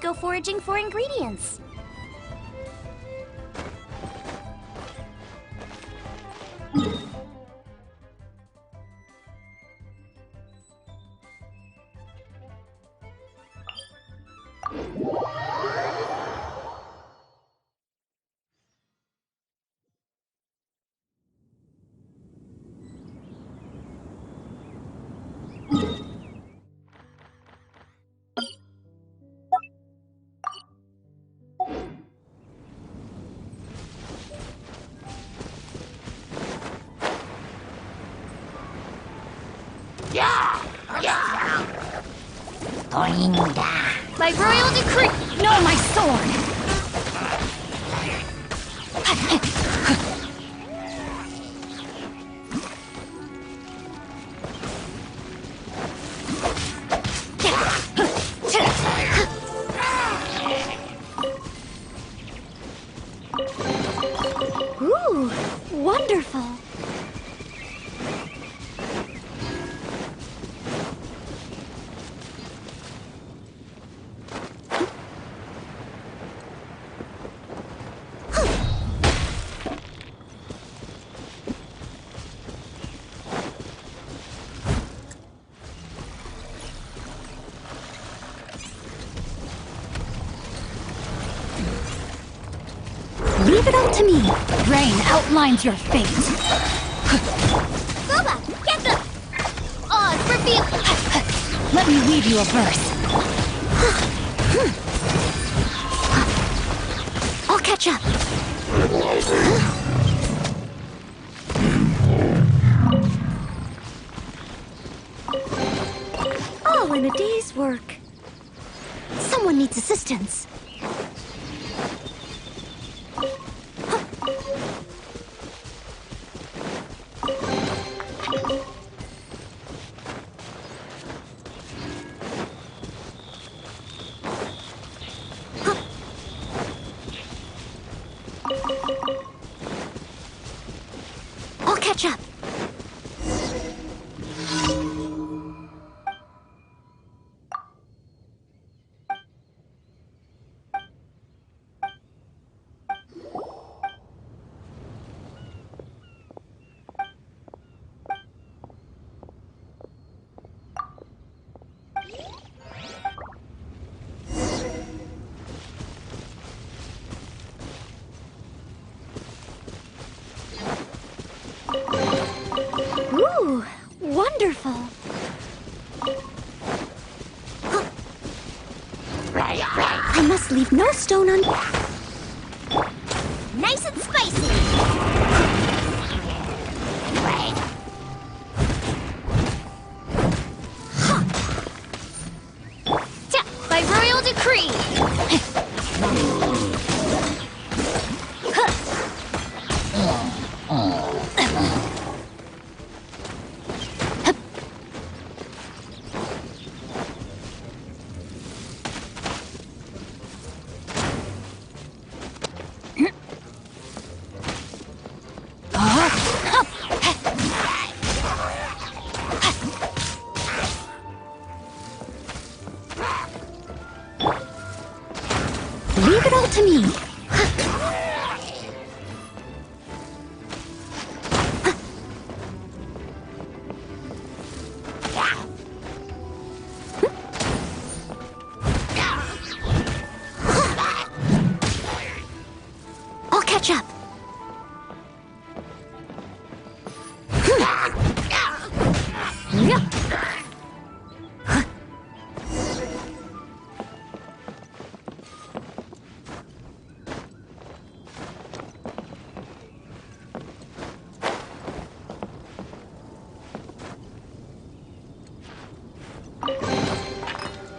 go foraging for ingredients. By royal decree! No, my sword! Ooh, wonderful! Leave it up to me. Rain outlines your fate. Boba, get them! Oz, reveal! Let me weave you a verse. I'll catch up. All in a day's work. Someone needs assistance. I'll catch up. Ooh, wonderful! I must leave no stone unturned. Nice and spicy! By royal decree! Leave it all to me. I'll catch up.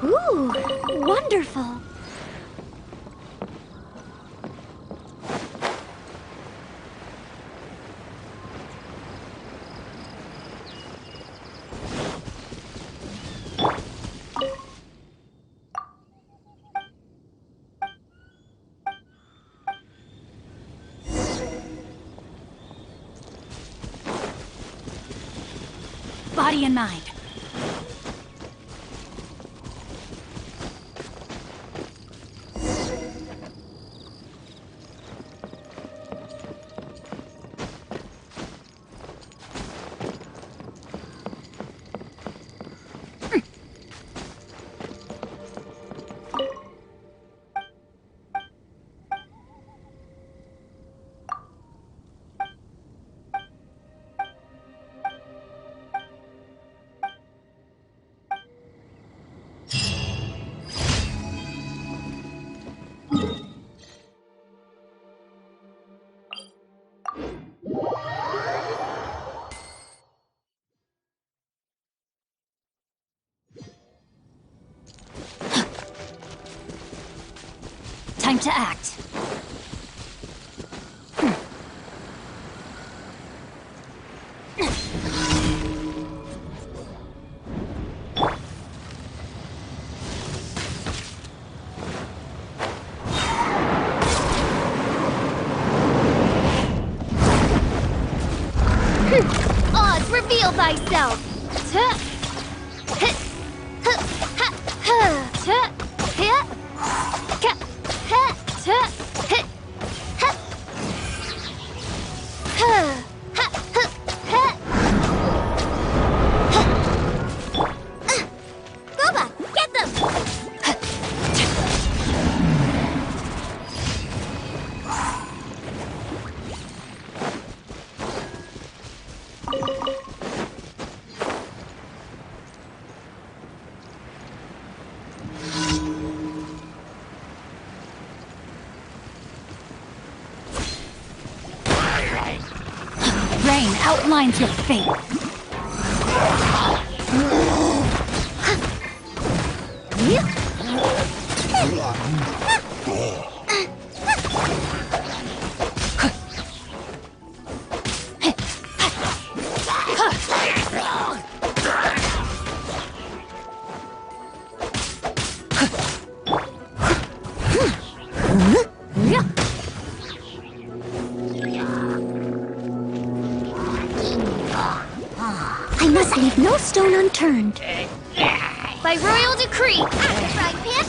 Ooh, wonderful! Body and mind. to act. Odds, reveal thyself! Boba, get them! Rain outlines your fate. I must leave no stone unturned. By royal decree, after frying pan,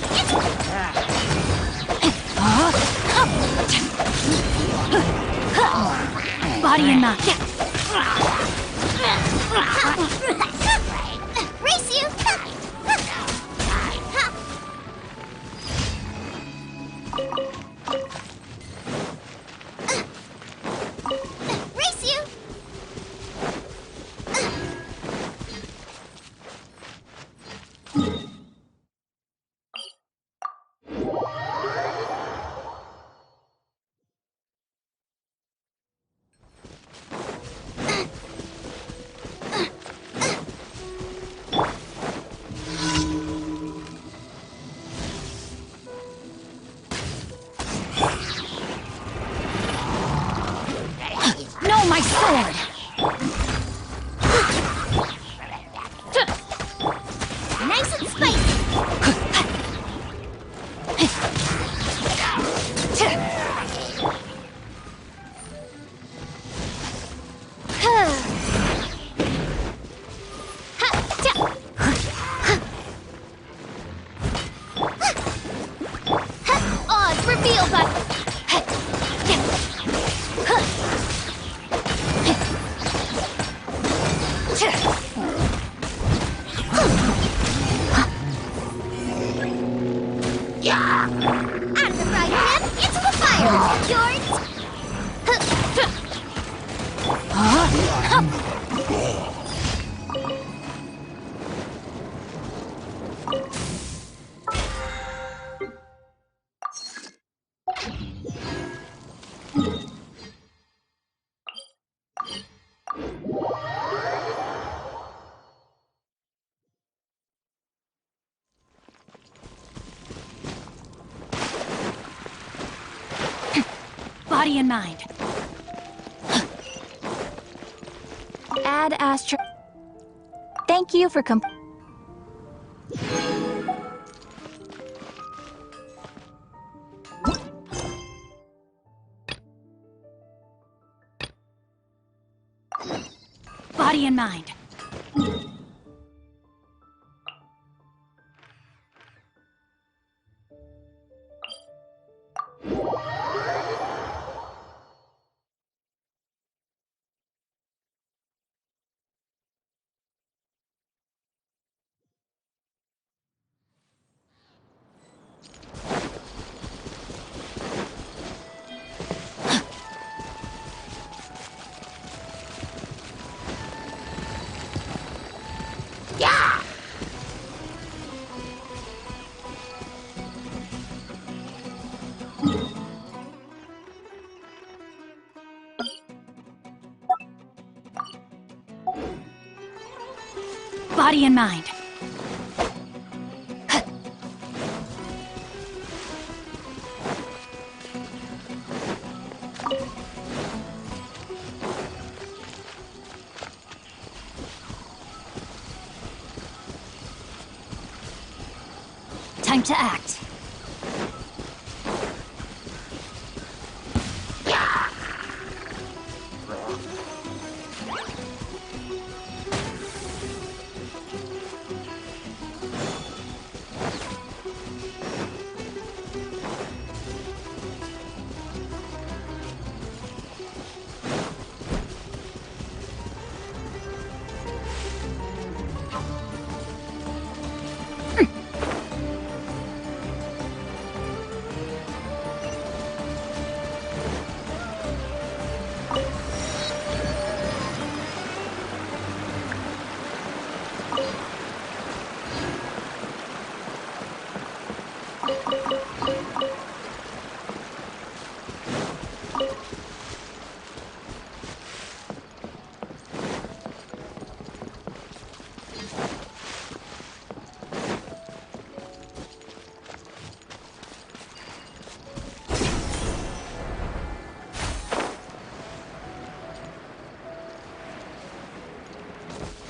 Body and mind. race you! Race you! No, my sword! Nice and spicy! Odds, reveal thy... Out of the frying pan, into the fire! Yours! Body and mind. Add Astro... Thank you for Body and mind. Body and mind. Time to act.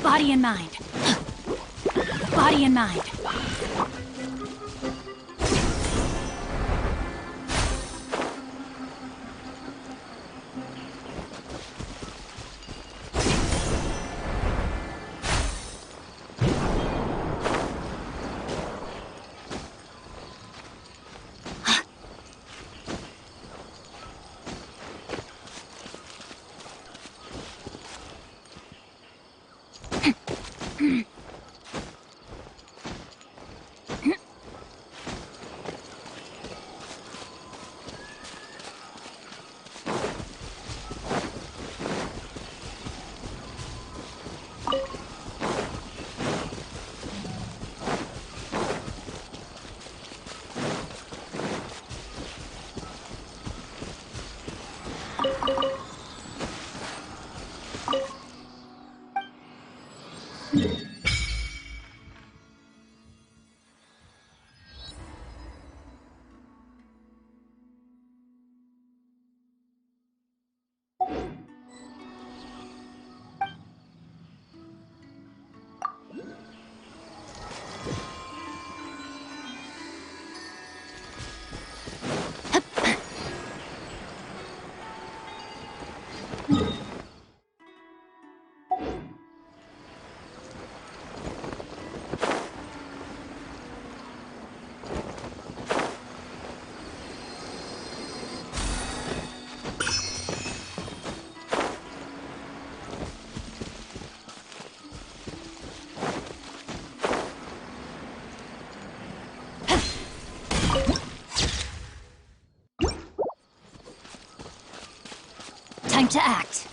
Body and mind. Body and mind. Time to act.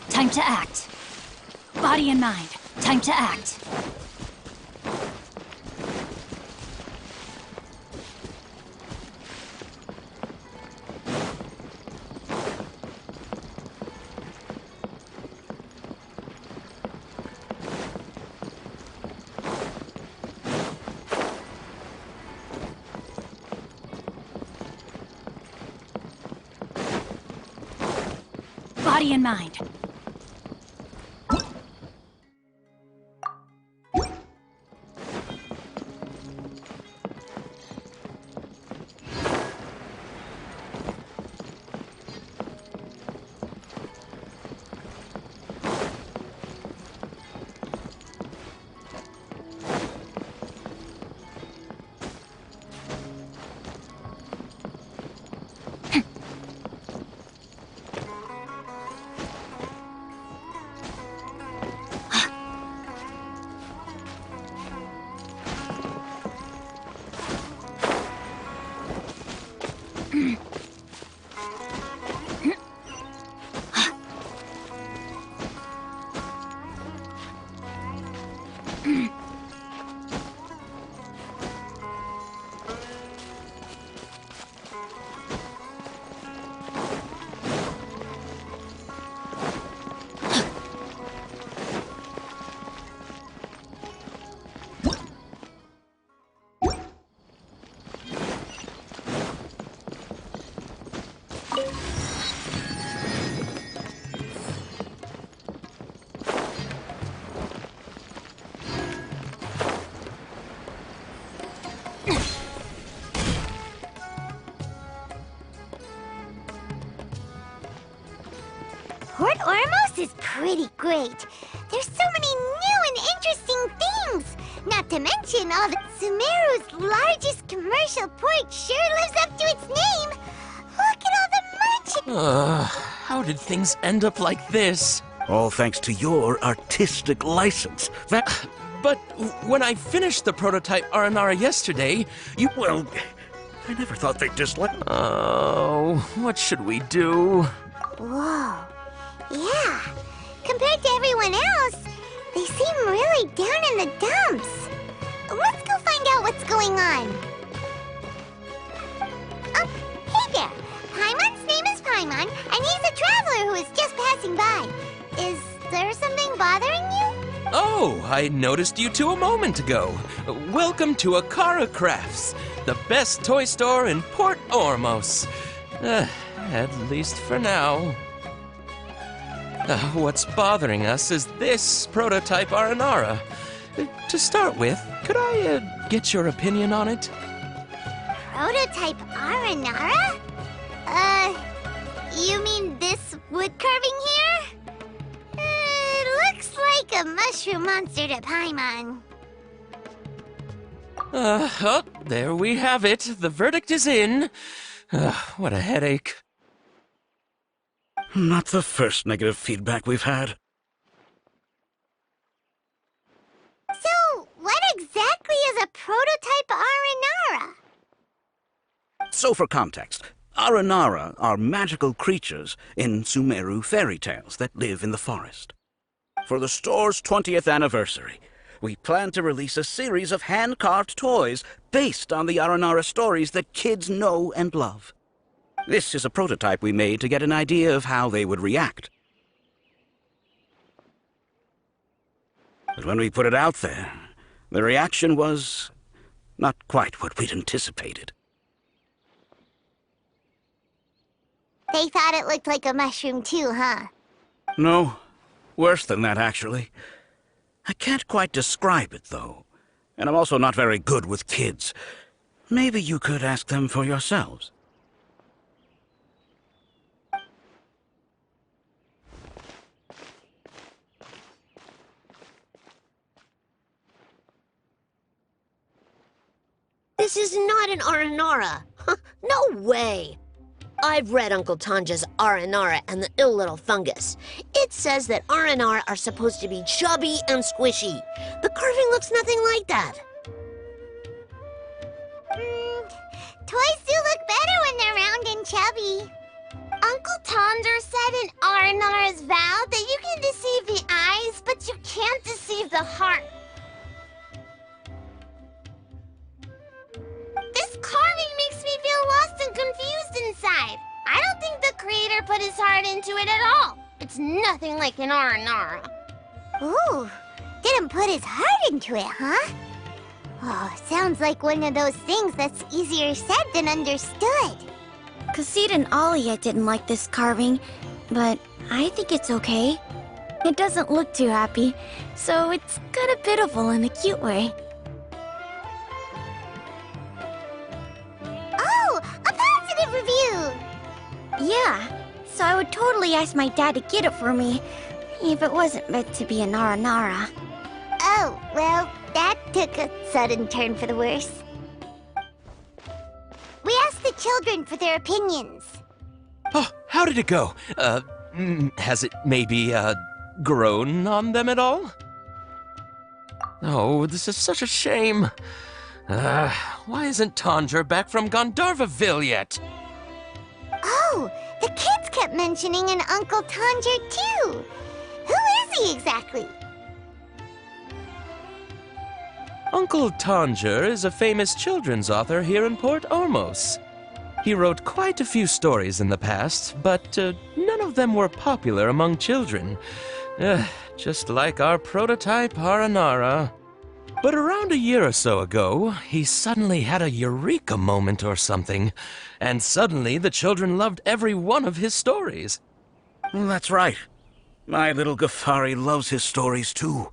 Time to act. Body and mind. Time to act. Body and mind. pretty great. There's so many new and interesting things. Not to mention all the Sumeru's largest commercial port sure lives up to its name. Look at all the merchandise. How did things end up like this? All thanks to your artistic license. But when I finished the prototype Aranara yesterday, you... Well, I never thought they'd dislike... Oh, what should we do? Whoa. Yeah. Compared to everyone else, they seem really down in the dumps. Let's go find out what's going on. Oh, hey there. Paimon's name is Paimon, and he's a traveler who is just passing by. Is there something bothering you? Oh, I noticed you two a moment ago. Welcome to Akara Crafts, the best toy store in Port Ormos. At least for now. What's bothering us is this prototype Aranara. To start with, could I get your opinion on it? Prototype Aranara? You mean this wood carving here? It looks like a mushroom monster to Paimon. Oh, there we have it. The verdict is in. What a headache. Not the first negative feedback we've had. So, what exactly is a prototype Aranara? So for context, Aranara are magical creatures in Sumeru fairy tales that live in the forest. For the store's 20th anniversary, we plan to release a series of hand-carved toys based on the Aranara stories that kids know and love. This is a prototype we made to get an idea of how they would react. But when we put it out there, the reaction was not quite what we'd anticipated. They thought it looked like a mushroom too, huh? No, worse than that, actually. I can't quite describe it, though. And I'm also not very good with kids. Maybe you could ask them for yourselves. This is not an Aranara. No way. I've read Uncle Tanja's Aranara and the Ill Little Fungus. It says that Aranara are supposed to be chubby and squishy. The carving looks nothing like that. Toys do look better when they're round and chubby. Uncle Tonder said in Aranara's vow that you can deceive the eyes, but you can't deceive the heart. This carving makes me feel lost and confused inside. I don't think the creator put his heart into it at all. It's nothing like an Aranara. Ooh, didn't put his heart into it, huh? Oh, sounds like one of those things that's easier said than understood. Kassid and Alia didn't like this carving, but I think it's okay. It doesn't look too happy, so it's kind of pitiful in a cute way. Oh, a positive review! Yeah, so I would totally ask my dad to get it for me, if it wasn't meant to be an Aranara. Oh, well, that took a sudden turn for the worse. We asked the children for their opinions. Oh, how did it go? Has it maybe, grown on them at all? Oh, this is such a shame. Why isn't Tanger back from Gandharvaville yet? Oh, the kids kept mentioning an Uncle Tanger, too. Who is he exactly? Uncle Tanger is a famous children's author here in Port Ormos. He wrote quite a few stories in the past, but none of them were popular among children. Just like our prototype Aranara. But around a year or so ago, he suddenly had a eureka moment or something, and suddenly the children loved every one of his stories. Well, that's right. My little Ghaffari loves his stories, too.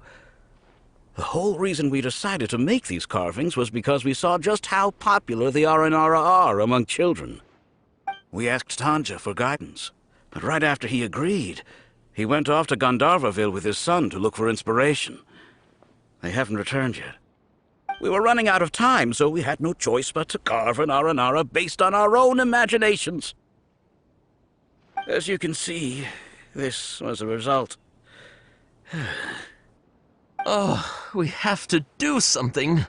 The whole reason we decided to make these carvings was because we saw just how popular the Aranara are among children. We asked Tanja for guidance, but right after he agreed, He went off to Gandharvaville with his son to look for inspiration. They haven't returned yet. We were running out of time, so we had no choice but to carve an Aranara based on our own imaginations. As you can see, this was the result. Oh, we have to do something.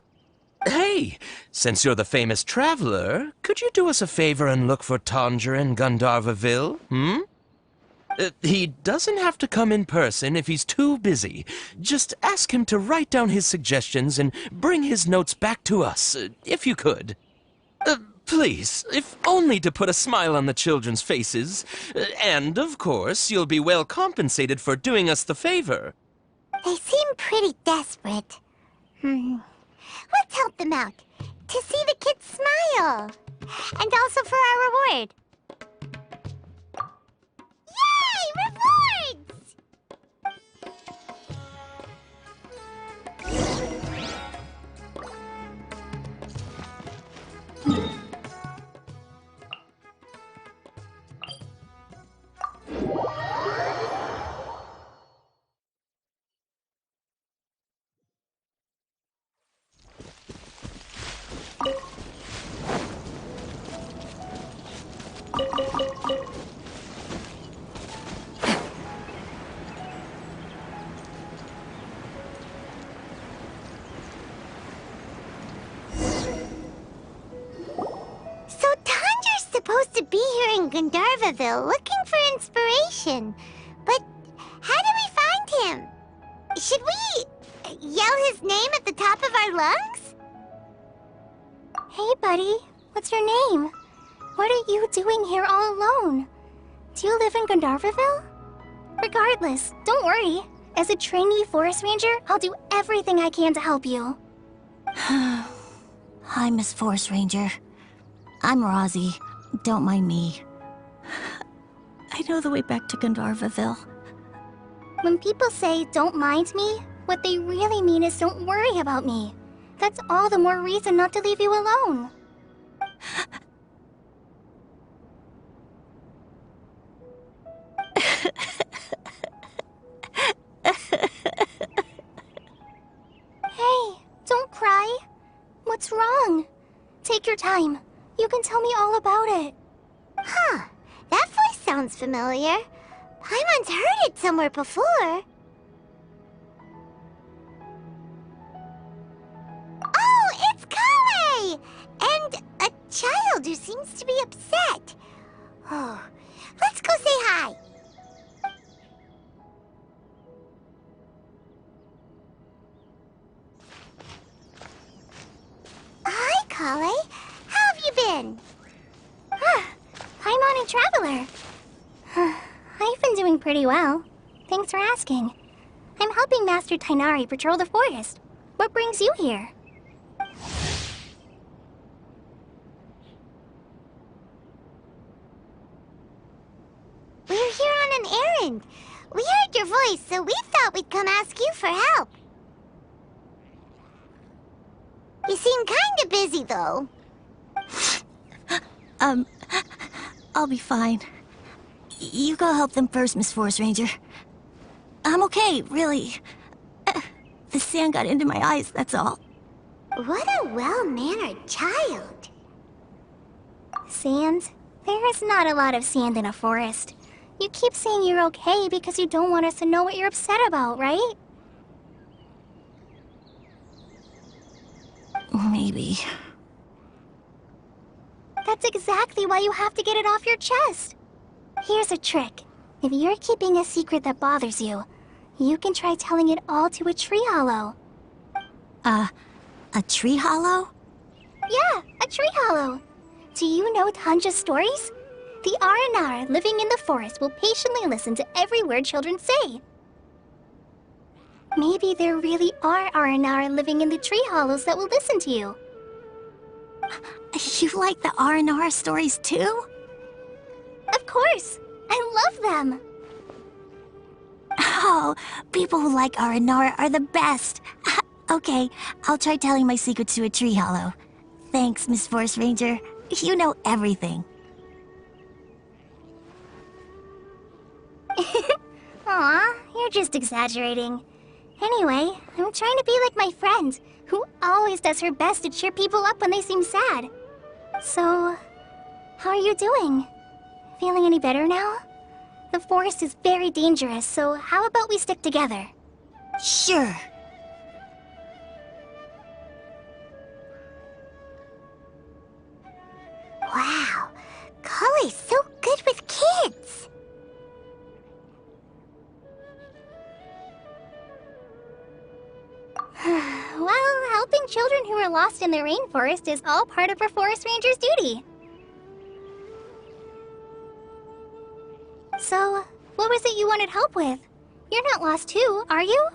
Hey, since you're the famous traveler, could you do us a favor and look for Tanger in Gandharvaville, hmm? He doesn't have to come in person if he's too busy. Just ask him to write down his suggestions and bring his notes back to us, if you could. Please, if only to put a smile on the children's faces. And, of course, you'll be well compensated for doing us the favor. They seem pretty desperate. Let's help them out. To see the kids smile. And also for our reward. Yay! Rewards! Supposed to be here in Gandharvaville looking for inspiration. But how do we find him? Should we yell his name at the top of our lungs? Hey, buddy. What's your name? What are you doing here all alone? Do you live in Gandharvaville? Regardless, don't worry. As a trainee forest ranger, I'll do everything I can to help you. Hi, Miss Forest Ranger. I'm Rozzy. Don't mind me. I know the way back to Gandharvaville. When people say, don't mind me, what they really mean is don't worry about me. That's all the more reason not to leave you alone. Hey, don't cry. What's wrong? Take your time. You can tell me all about it. Huh. That voice sounds familiar. Paimon's heard it somewhere before. Oh, it's Kale! And a child who seems to be upset. Oh, let's go say hi. Hi, Kale. How have you been? Paimon and Traveler. I've been doing pretty well. Thanks for asking. I'm helping Master Tainari patrol the forest. What brings you here? We're here on an errand. We heard your voice, so we thought we'd come ask you for help. You seem kinda busy, though. I'll be fine. You go help them first, Miss Forest Ranger. I'm okay, really. The sand got into my eyes, that's all. What a well-mannered child. Sand? There is not a lot of sand in a forest. You keep saying you're okay because you don't want us to know what you're upset about, right? Maybe. That's exactly why you have to get it off your chest. Here's a trick. If you're keeping a secret that bothers you, you can try telling it all to a tree hollow. A tree hollow? Yeah, a tree hollow. Do you know Tanja's stories? The Aranara living in the forest will patiently listen to every word children say. Maybe there really are Aranara living in the tree hollows that will listen to you. You like the R&R stories too? Of course! I love them! Oh, people who like R&R are the best. Okay, I'll try telling my secrets to a tree hollow. Thanks, Miss Forest Ranger. You know everything. Aw, you're just exaggerating. Anyway, I'm trying to be like my friend, who always does her best to cheer people up when they seem sad. So, how are you doing? Feeling any better now? The forest is very dangerous, so how about we stick together? Sure. Wow, Cully's so good with kids. Well, helping children who are lost in the rainforest is all part of a forest ranger's duty. So, what was it you wanted help with? You're not lost too, are you?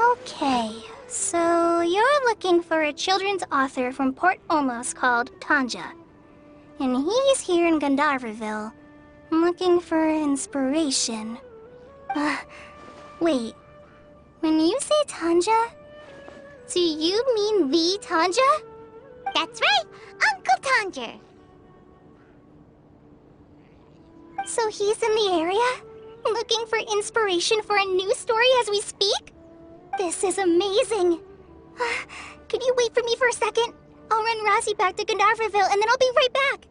Okay, so you're looking for a children's author from Port Olmos called Tanja. And he's here in Gandharvaville, looking for inspiration. Wait. When you say Tanja, do you mean the Tanja? That's right, Uncle Tanger. So he's in the area, looking for inspiration for a new story as we speak? This is amazing. Could you wait for me for a second? I'll run Rossi back to Gandharvaville and then I'll be right back.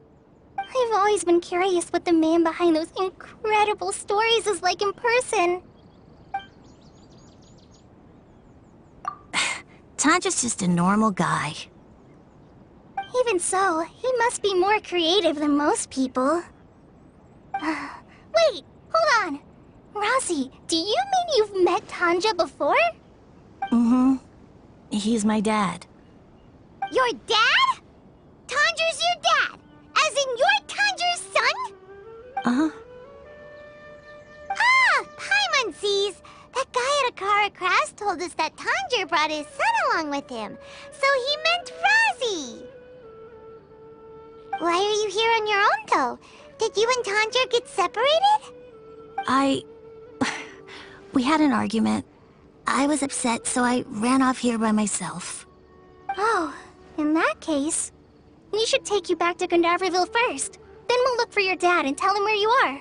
I've always been curious what the man behind those incredible stories is like in person. Tanja's just a normal guy. Even so, he must be more creative than most people. Wait, hold on. Rossi, do you mean you've met Tanja before? Mm-hmm. He's my dad. Your dad? Tanger's your dad? As in you're Tanger's son? Uh-huh. Ah, Paimon sees. That guy at Akara Crash told us that Tanger brought his son along with him. So he meant Razi. Why are you here on your own, though? Did you and Tanger get separated? We had an argument. I was upset, so I ran off here by myself. Oh, in that case, we should take you back to Gandharvaville first. Then we'll look for your dad and tell him where you are.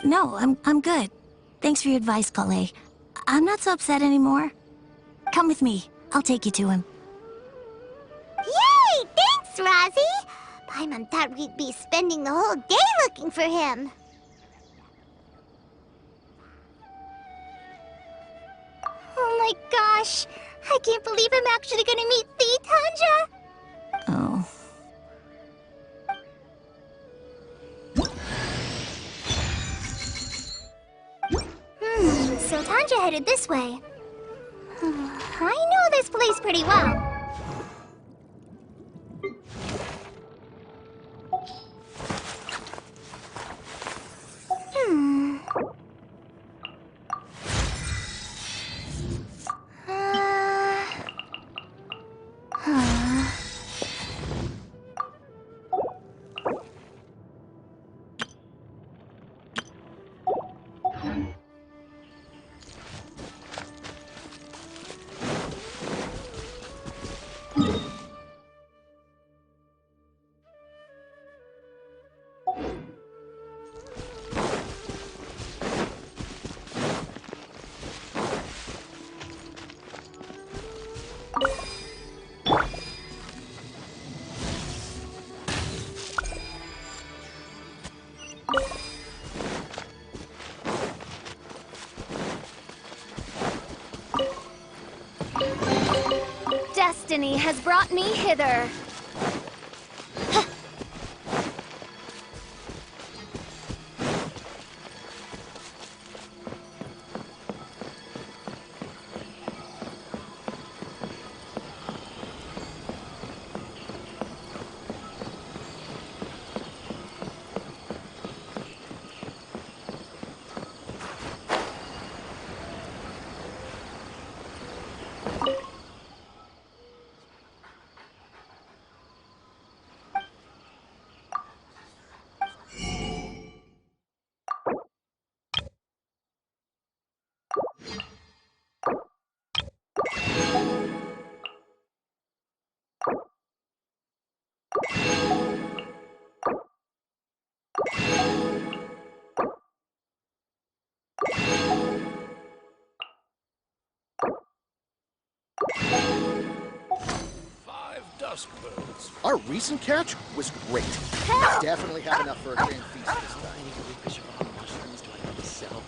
No, I'm good. Thanks for your advice, Kale. I'm not so upset anymore. Come with me. I'll take you to him. Yay! Thanks, Razi! Paimon thought we'd be spending the whole day looking for him. Oh my gosh! I can't believe I'm actually gonna meet the Tanja! Oh. So Tanja headed this way. I know this place pretty well. Destiny has brought me hither. mollusk birds. Our recent catch was great. Definitely have enough for a grand feast this time. Fish on mushrooms do I need to sell?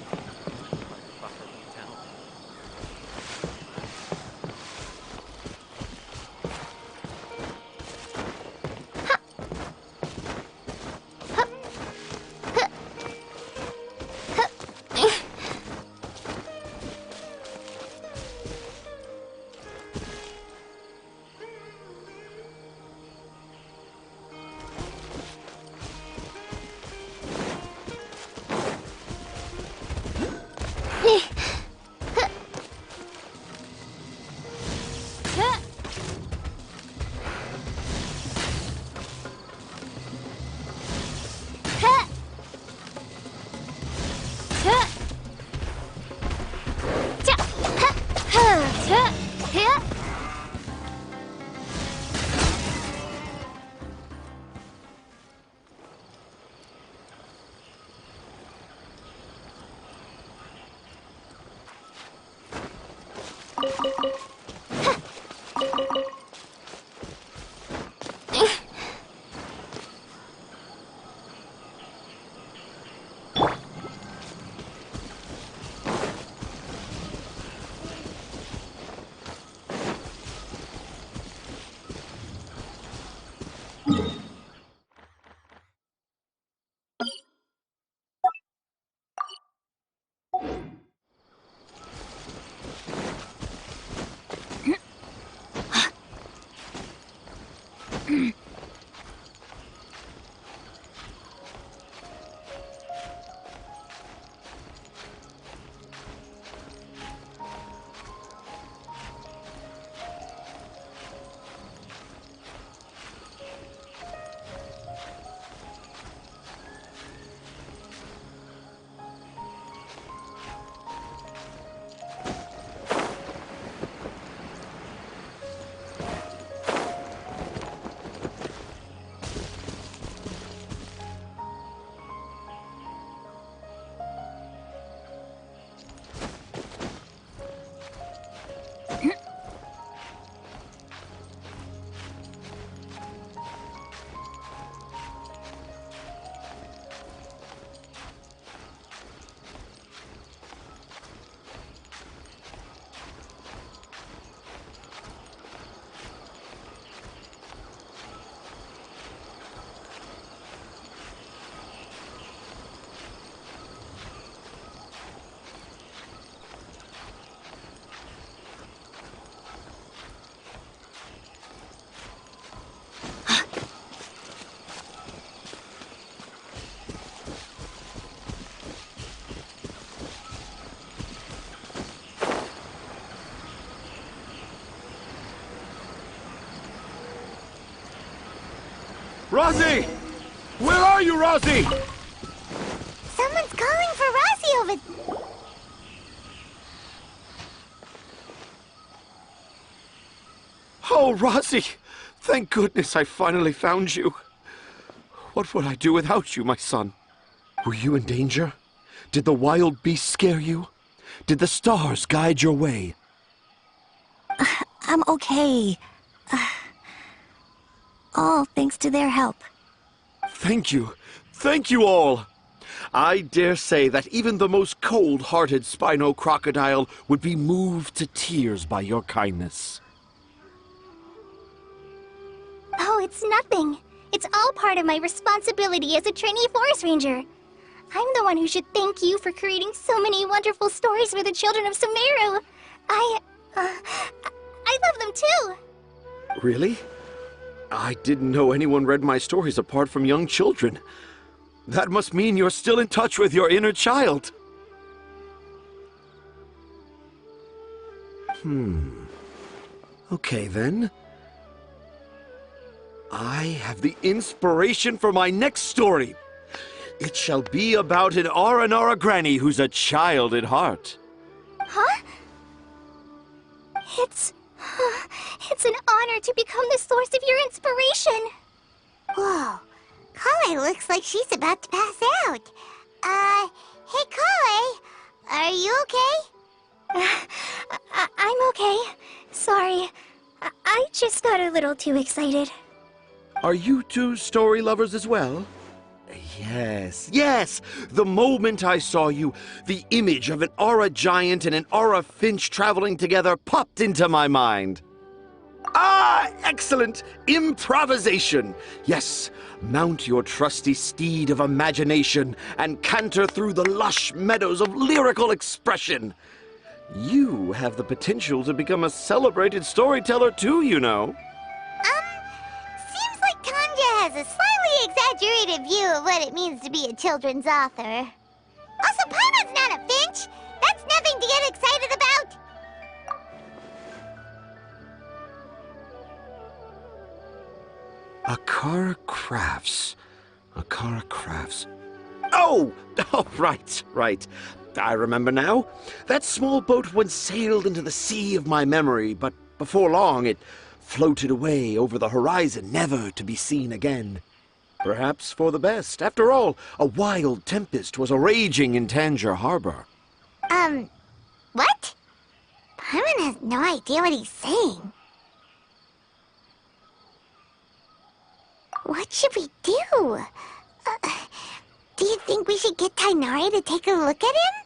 Rosie! Where are you, Rosie? Someone's calling for Rosie over... Oh, Rosie! Thank goodness I finally found you. What would I do without you, my son? Were you in danger? Did the wild beasts scare you? Did the stars guide your way? I'm okay. All thanks to their help. Thank you. Thank you all. I dare say that even the most cold-hearted Spino crocodile would be moved to tears by your kindness. Oh, it's nothing. It's all part of my responsibility as a trainee forest ranger. I'm the one who should thank you for creating so many wonderful stories for the children of Sumeru. I love them too. Really? I didn't know anyone read my stories apart from young children. That must mean you're still in touch with your inner child. Okay, then. I have the inspiration for my next story. It shall be about an Aranara granny who's a child at heart. Huh? It's an honor to become the source of your inspiration. Whoa. Kale looks like she's about to pass out. Hey, Kale. Are you okay? I'm okay. Sorry. I just got a little too excited. Are you two story lovers as well? Yes, yes! The moment I saw you, the image of an aura giant and an aura finch traveling together popped into my mind. Ah, excellent! Improvisation! Yes, mount your trusty steed of imagination and canter through the lush meadows of lyrical expression. You have the potential to become a celebrated storyteller too, you know. Seems like Tanja has a slightly exaggerated view of what it means to be a children's author. Also, Paimon's not a finch. That's nothing to get excited about. Akara Crafts. Akara Crafts. Oh! Oh, right, right. I remember now. That small boat once sailed into the sea of my memory, but before long it floated away over the horizon, never to be seen again. Perhaps for the best. After all, a wild tempest was raging in Tangier Harbor. What? Paimon has no idea what he's saying. What should we do? Do you think we should get Tainari to take a look at him?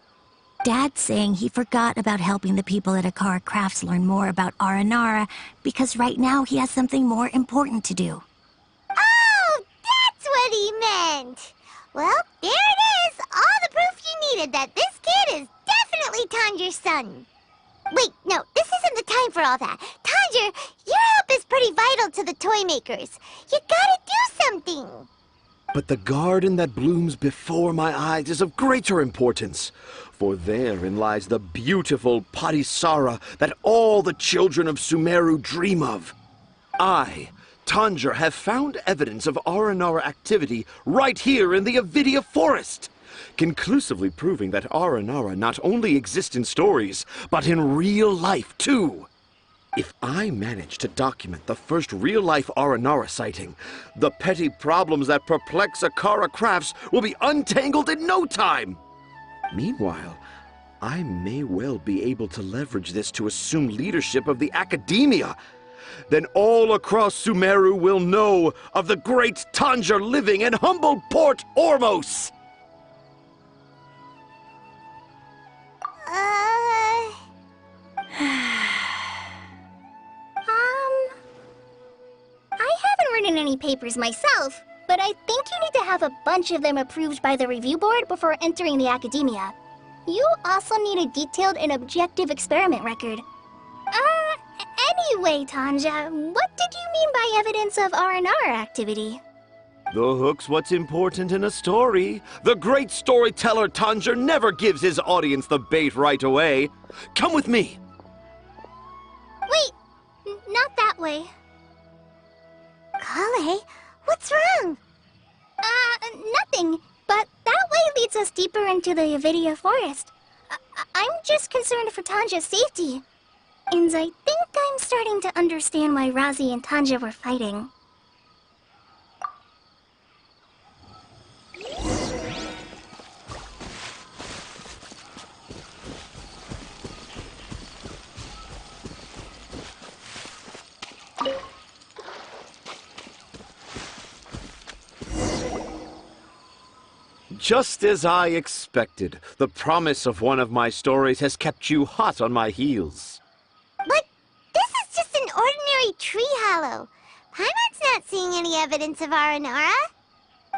Dad's saying he forgot about helping the people at Akara Crafts learn more about Aranara because right now he has something more important to do. Oh, that's what he meant! Well, there it is! All the proof you needed that this kid is definitely Tanjir's son. Wait, no, this isn't the time for all that. Tanjir, your help is pretty vital to the toy makers. You gotta do something! But the garden that blooms before my eyes is of greater importance, for therein lies the beautiful Patisara that all the children of Sumeru dream of. I, Tanjir, have found evidence of Aranara activity right here in the Avidia forest, conclusively proving that Aranara not only exist in stories, but in real life too. If I manage to document the first real-life Aranara sighting, the petty problems that perplex Akara Crafts will be untangled in no time. Meanwhile, I may well be able to leverage this to assume leadership of the academia. Then all across Sumeru will know of the great Tanjir living in humble Port Ormos. I haven't written any papers myself, but I think you need to have a bunch of them approved by the review board before entering the academia. You also need a detailed and objective experiment record. Anyway, Tanja, what did you mean by evidence of R&R activity? The hook's what's important in a story. The great storyteller Tanjir never gives his audience the bait right away. Come with me. Wait, not that way. Kale, what's wrong? Nothing. But that way leads us deeper into the Avidia forest. I'm just concerned for Tanja's safety. And I think I'm starting to understand why Razi and Tanja were fighting. Just as I expected, the promise of one of my stories has kept you hot on my heels. But this is just an ordinary tree hollow. Paimon's not seeing any evidence of Aranara.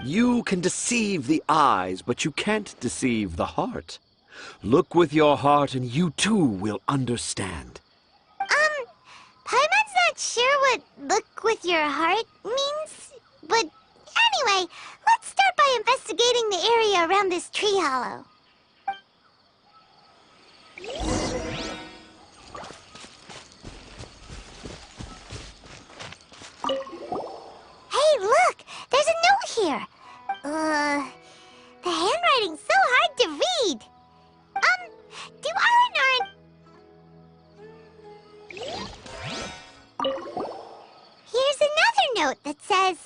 You can deceive the eyes, but you can't deceive the heart. Look with your heart and you too will understand. Paimon's not sure what look with your heart means, but anyway, let's start by investigating the area around this tree hollow. Hey, look! There's a note here! The handwriting's so hard to read! Do Aranara... Here's another note that says,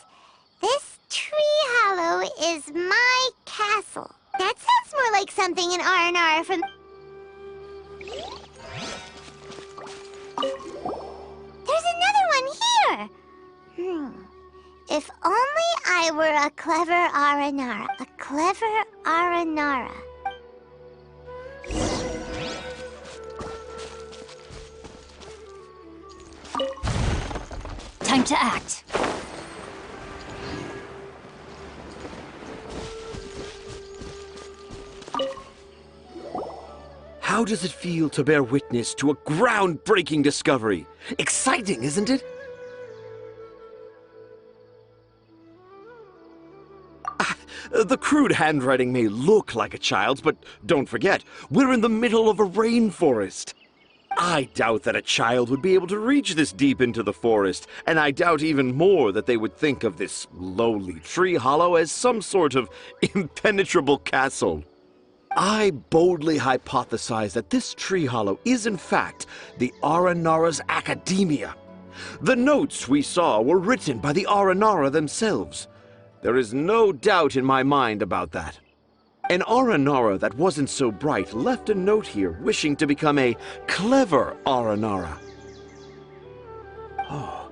"This tree hollow is my castle." That sounds more like something in R&R from... There's another If only I were a clever Aranara. A clever Aranara. Time to act. How does it feel to bear witness to a groundbreaking discovery? Exciting, isn't it? The crude handwriting may look like a child's, but don't forget, we're in the middle of a rainforest. I doubt that a child would be able to reach this deep into the forest, and I doubt even more that they would think of this lowly tree hollow as some sort of impenetrable castle. I boldly hypothesize that this tree hollow is in fact the Aranara's academia. The notes we saw were written by the Aranara themselves. There is no doubt in my mind about that. An Aranara that wasn't so bright left a note here wishing to become a clever Aranara. Oh,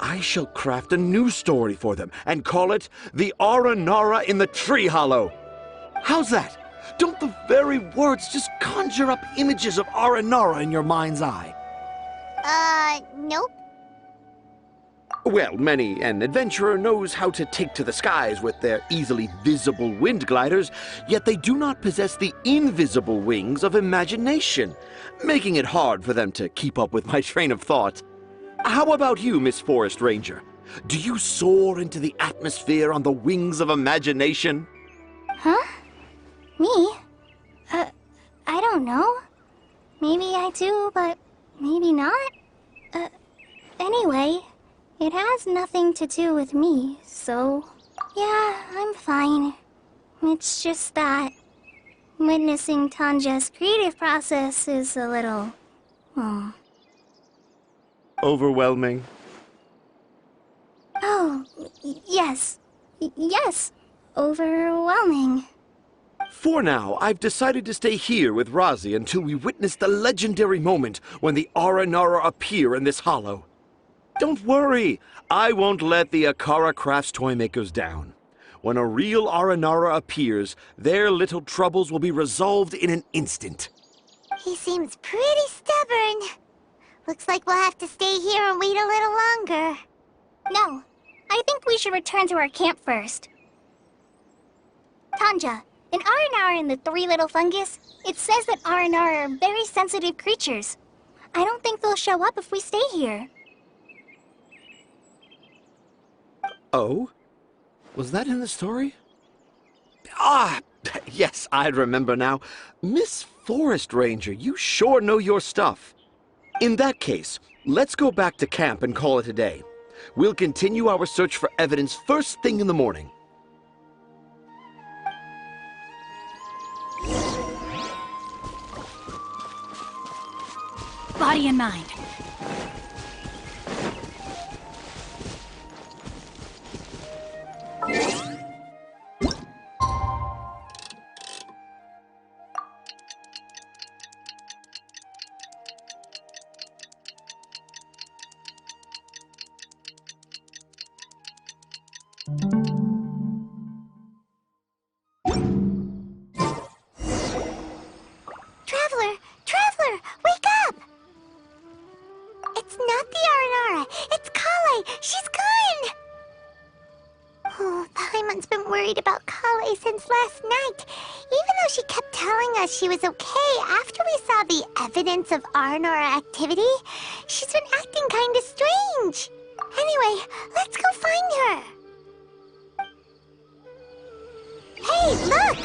I shall craft a new story for them and call it The Aranara in the Tree Hollow. How's that? Don't the very words just conjure up images of Aranara in your mind's eye? Nope. Well, many an adventurer knows how to take to the skies with their easily visible wind gliders, yet they do not possess the invisible wings of imagination, making it hard for them to keep up with my train of thought. How about you, Miss Forest Ranger? Do you soar into the atmosphere on the wings of imagination? Huh? Me? I don't know. Maybe I do, but maybe not. Anyway, it has nothing to do with me, so... Yeah, I'm fine. It's just that... witnessing Tanja's creative process is a little... Overwhelming. Oh, yes. Yes. Overwhelming. For now, I've decided to stay here with Razi until we witness the legendary moment when the Aranara appear in this hollow. Don't worry, I won't let the Akara Crafts toymakers down. When a real Aranara appears, their little troubles will be resolved in an instant. He seems pretty stubborn. Looks like we'll have to stay here and wait a little longer. No, I think we should return to our camp first. Tanja, in Aranara and the Three Little Fungus, it says that Aranara are very sensitive creatures. I don't think they'll show up if we stay here. Oh? Was that in the story? Ah, yes, I remember now. Miss Forest Ranger, you sure know your stuff. In that case, let's go back to camp and call it a day. We'll continue our search for evidence first thing in the morning. Body and mind. Traveler, wake up! It's not the Aranara, it's Kale! She's gone! Oh, Paimon's been worried about Kale since last night. Even though she kept telling us she was okay after we saw the evidence of Aranara activity, she's been acting kinda strange. Anyway, let's go find her. Hey, look!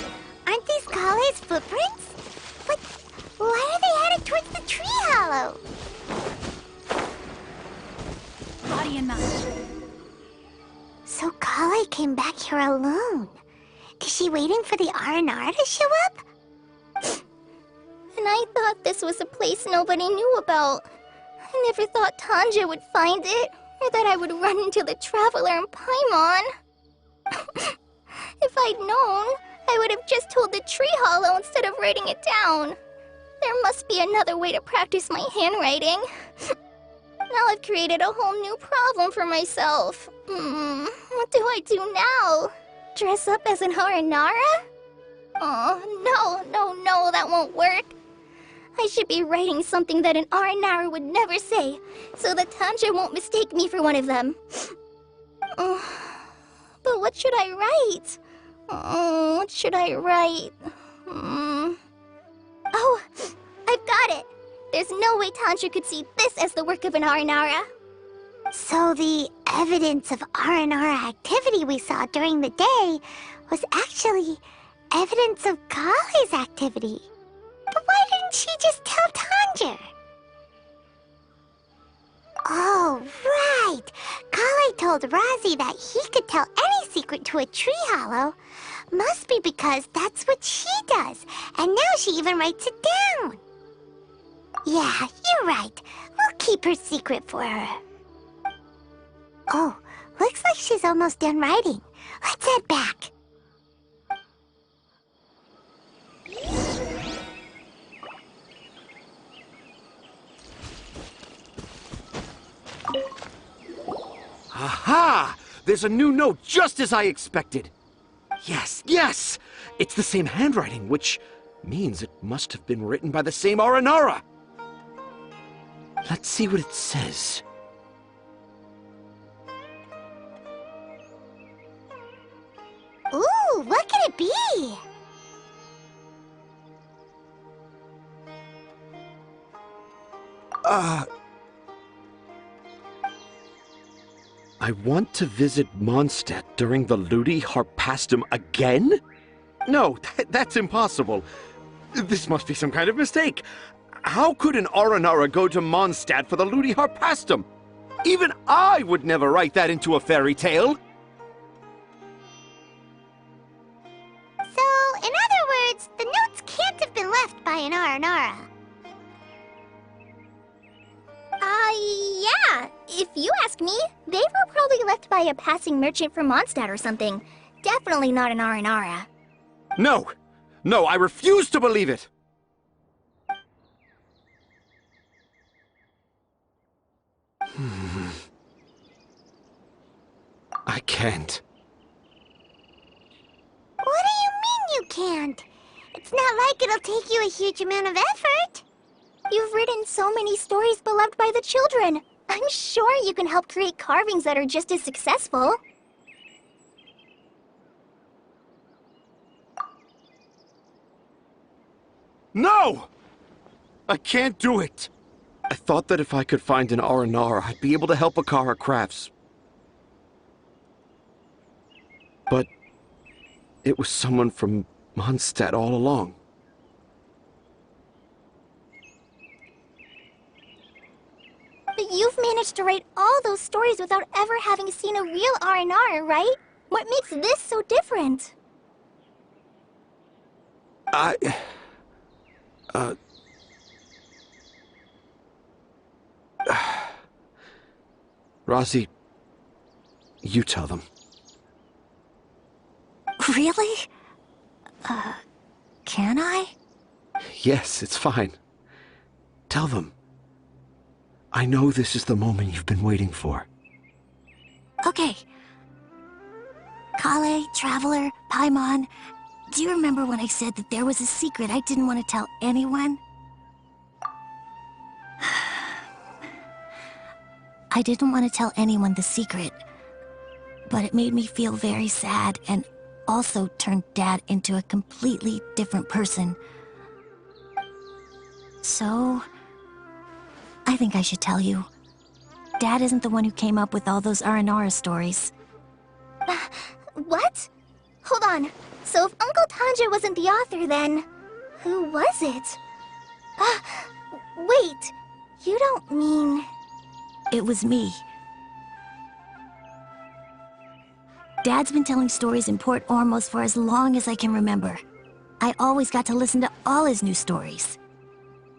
Aren't these Kale's footprints? But why are they headed towards the tree hollow? Body and mind. So Kale came back here alone. Is she waiting for the Aranara to show up? And I thought this was a place nobody knew about. I never thought Tanja would find it, or that I would run into the Traveler and Paimon. If I'd known, I would have just told the tree hollow instead of writing it down. There must be another way to practice my handwriting. Now I've created a whole new problem for myself. What do I do now? Dress up as an Aranara? Oh, no, that won't work. I should be writing something that an Aranara would never say, so that Tanja won't mistake me for one of them. But what should I write? What should I write? Oh, I've got it! There's no way Tanja could see this as the work of an Aranara. So the evidence of Aranara activity we saw during the day was actually evidence of Kale's activity. But why didn't she just tell Tanja? Oh, right! Kale told Razi that he could tell any secret to a tree hollow. Must be because that's what she does, and now she even writes it down. Yeah, you're right. We'll keep her secret for her. Oh, looks like she's almost done writing. Let's head back. Aha! There's a new note just as I expected. Yes, yes! It's the same handwriting, which means it must have been written by the same Aranara. Let's see what it says. Ooh, what could it be? I want to visit Mondstadt during the Ludi Harpastum again? No, that's impossible. This must be some kind of mistake. How could an Aranara go to Mondstadt for the Ludi Harpastum? Even I would never write that into a fairy tale. So, in other words, the notes can't have been left by an Aranara. Yeah. If you ask me, they were probably left by a passing merchant from Mondstadt or something. Definitely not an Aranara. No, I refuse to believe it. I can't. What do you mean you can't? It's not like it'll take you a huge amount of effort. You've written so many stories beloved by the children. I'm sure you can help create carvings that are just as successful. No! I can't do it. I thought that if I could find an Aranara, I'd be able to help Akara Crafts. But it was someone from Mondstadt all along. But you've managed to write all those stories without ever having seen a real Aranara, right? What makes this so different? Razi, you tell them. Really? Can I? Yes, it's fine. Tell them. I know this is the moment you've been waiting for. Okay. Kale, Traveler, Paimon, do you remember when I said that there was a secret I didn't want to tell anyone? I didn't want to tell anyone the secret, but it made me feel very sad and also turned Dad into a completely different person. So, I think I should tell you. Dad isn't the one who came up with all those Aranara stories. What? Hold on. So if Uncle Tanja wasn't the author, then who was it? Wait. You don't mean... It was me. Dad's been telling stories in Port Ormos for as long as I can remember. I always got to listen to all his new stories.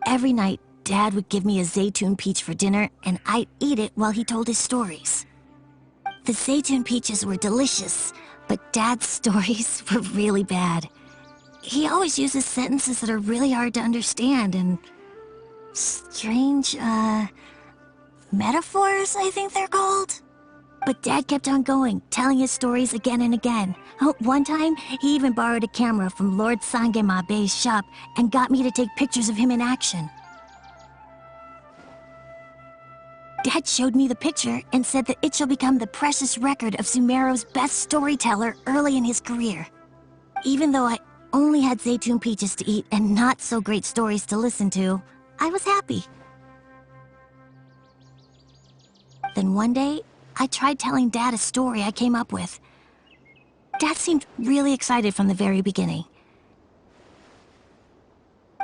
Every night, Dad would give me a Zaytun peach for dinner, and I'd eat it while he told his stories. The Zaytun peaches were delicious, but Dad's stories were really bad. He always uses sentences that are really hard to understand and strange, metaphors, I think they're called. But Dad kept on going, telling his stories again and again. Oh, one time, he even borrowed a camera from Lord Sangemabe's shop and got me to take pictures of him in action. Dad showed me the picture and said that it shall become the precious record of Sumeru's best storyteller early in his career. Even though I only had Zaytune peaches to eat and not so great stories to listen to, I was happy. Then one day, I tried telling Dad a story I came up with. Dad seemed really excited from the very beginning.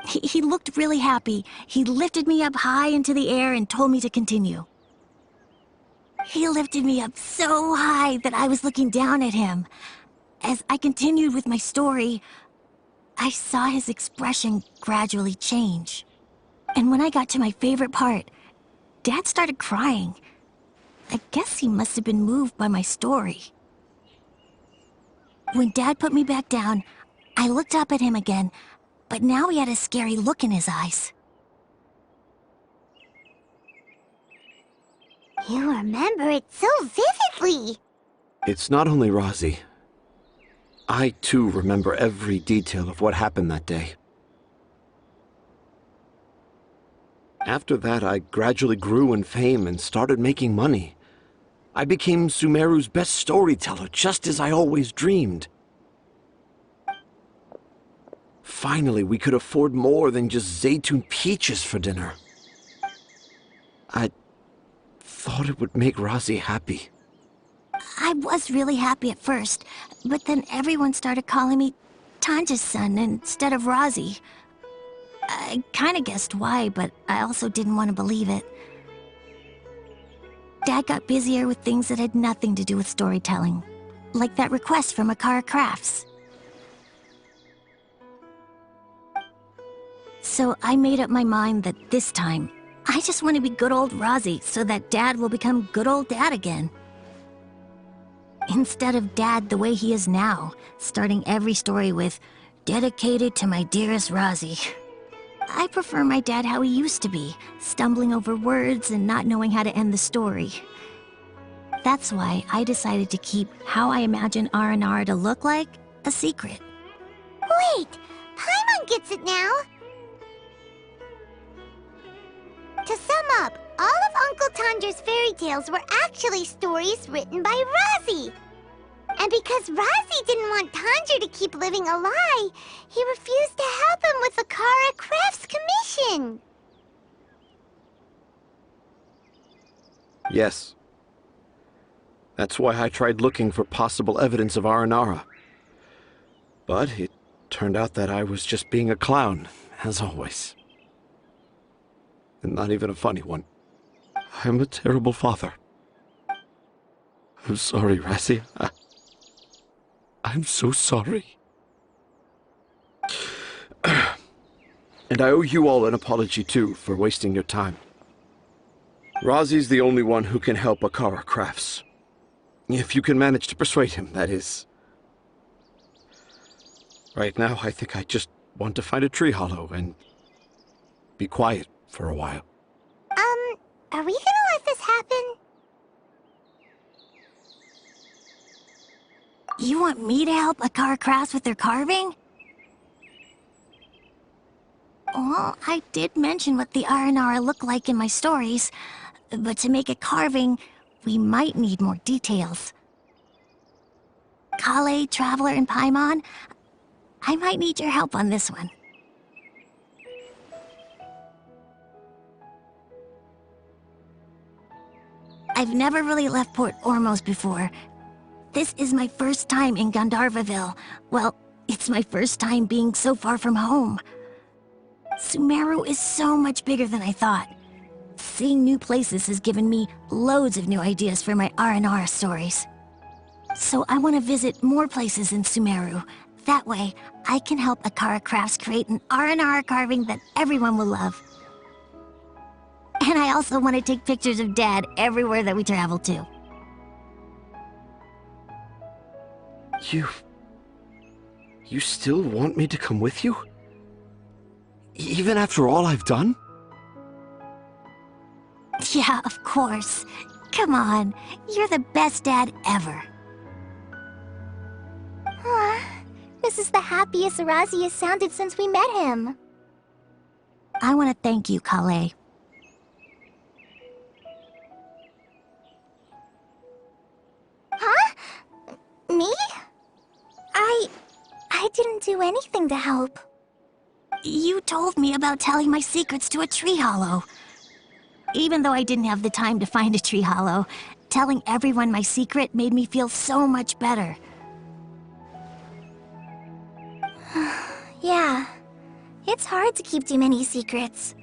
He looked really happy. He lifted me up high into the air and told me to continue. He lifted me up so high that I was looking down at him. As I continued with my story, I saw his expression gradually change. And when I got to my favorite part, Dad started crying. I guess he must have been moved by my story. When Dad put me back down, I looked up at him again, but now he had a scary look in his eyes. You remember it so vividly. It's not only Rosie. I, too, remember every detail of what happened that day. After that, I gradually grew in fame and started making money. I became Sumeru's best storyteller, just as I always dreamed. Finally, we could afford more than just Zaytune peaches for dinner. I thought it would make Rosie happy. I was really happy at first, but then everyone started calling me Tanja's son instead of Rosie. I kinda guessed why, but I also didn't want to believe it. Dad got busier with things that had nothing to do with storytelling, like that request from Akara Crafts. So I made up my mind that this time, I just want to be good old Rosie so that Dad will become good old Dad again. Instead of Dad the way he is now, starting every story with, "Dedicated to my dearest Rosie." I prefer my dad how he used to be, stumbling over words and not knowing how to end the story. That's why I decided to keep how I imagine Aranara to look like a secret. Wait, Paimon gets it now. To sum up, all of Uncle Tanger's fairy tales were actually stories written by Rosie. And because Rosie didn't want Tanger to keep living a lie, he refused to help him with the Kara Crafts commission. Yes. That's why I tried looking for possible evidence of Aranara. But it turned out that I was just being a clown, as always. And not even a funny one. I'm a terrible father. I'm sorry, Rosie. I'm so sorry. And I owe you all an apology, too, for wasting your time. Rosie's the only one who can help Akara Crafts. If you can manage to persuade him, that is. Right now, I think I just want to find a tree hollow and be quiet for a while. Are we gonna let this happen? You want me to help Akara Crafts with their carving? Well, I did mention what the Aranara look like in my stories, but to make a carving, we might need more details. Kale, Traveler, and Paimon, I might need your help on this one. I've never really left Port Ormos before. This is my first time in Gandharvaville. Well, it's my first time being so far from home. Sumeru is so much bigger than I thought. Seeing new places has given me loads of new ideas for my Aranara stories. So I want to visit more places in Sumeru. That way, I can help Akara Crafts create an Aranara carving that everyone will love. And I also want to take pictures of Dad everywhere that we travel to. You still want me to come with you? Even after all I've done? Yeah, of course. Come on, you're the best dad ever. This is the happiest Razi has sounded since we met him. I want to thank you, Kale. Huh? Me? I didn't do anything to help. You told me about telling my secrets to a tree hollow. Even though I didn't have the time to find a tree hollow, telling everyone my secret made me feel so much better. Yeah. It's hard to keep too many secrets.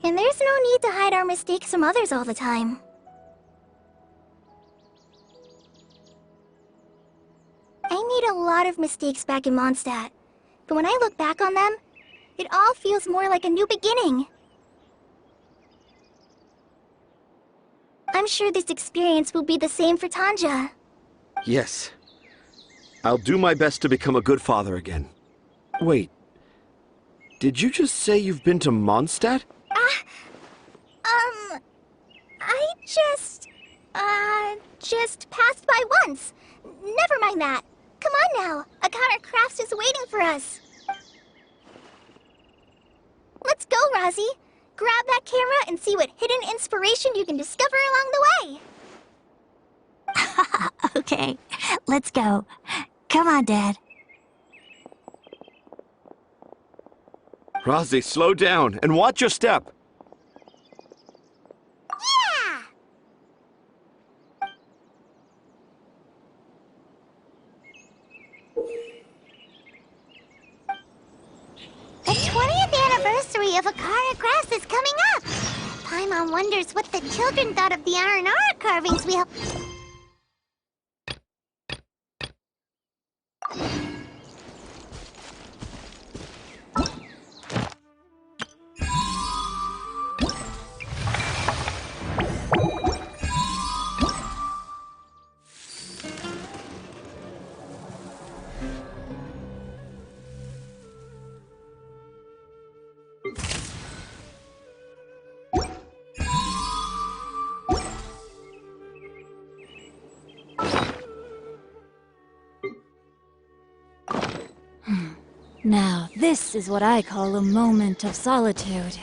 And there's no need to hide our mistakes from others all the time. I made a lot of mistakes back in Mondstadt. But when I look back on them, it all feels more like a new beginning. I'm sure this experience will be the same for Tanja. Yes. I'll do my best to become a good father again. Wait. Did you just say you've been to Mondstadt? I just passed by once. Never mind that. Come on now. Akara Crafts is waiting for us. Let's go, Razi. Grab that camera and see what hidden inspiration you can discover along the way. Okay, let's go. Come on, Dad. Razi, slow down and watch your step. Yeah! The 20th anniversary of Akara Crafts is coming up! Paimon wonders what the children thought of the Aranara carvings we helped... Now, this is what I call a moment of solitude.